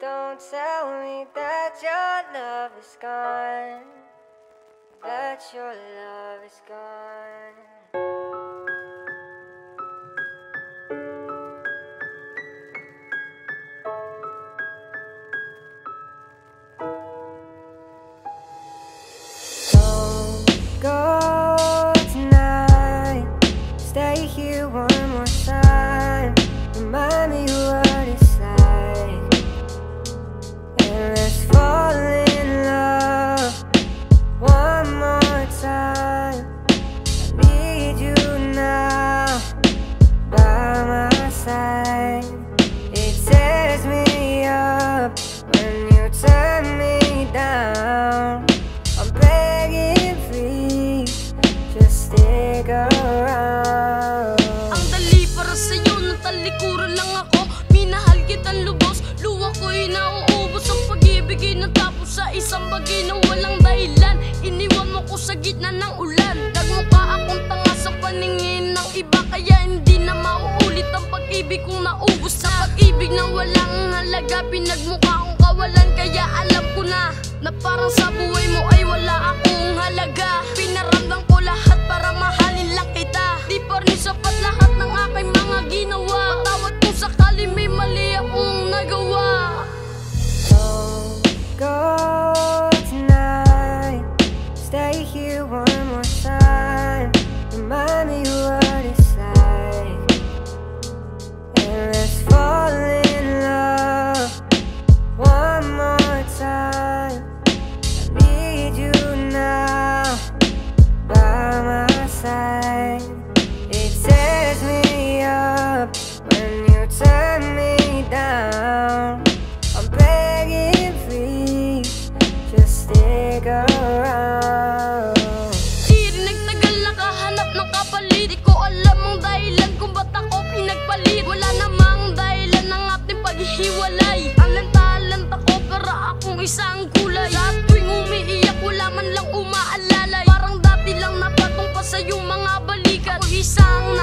Don't tell me that your love is gone, that your love is gone. Don't go tonight, stay here one more time. Remind me what it's like, and let's fall in love one more time. I need you now by my side. It tears me up when you turn me down. I'm begging, please, just stick around. Ang dali para sa'yo, natalikuran lang ako. Minahal kitang lubos, luha ko'y nauubos. Ang pag-ibigay natapos sa isang bagay na walang dahilan. Iniwan mo ko sa gitna ng ulan. Nagmukha akong tanga sa paningin ng iba, kaya hindi na mauulit ang pag-ibig kong naubos. Sa pag-ibig na walang halaga, pinagmukha akong kawalan. Kaya alam ko na parang sa buhay mo ay wala akong halaga. Pinaramdam ko lahat para mahalin lang kita. Di pa rin sapat lahat ng aking mga ginawa. Patawad kung sakali may mali akong nagawa. Don't go tonight, stay here one more time. Remind me what it's like, and let's fall in love one more time. I need you now by my side. It tears me up when you turn me down. I'm begging, please, just stick around. Di rin nagtagal nakahanap ng kapalit. Di ko alam ang dahilan kung ba't ako pinagpalit. Wala namang dahilan ng ating paghihiwalay. Alanta-alanta ko para akong isang kulay. Sa tuwing umiiyak wala man lang umaalalay. Parang dati lang napatong pa sa'yo mga balikat. Ako isang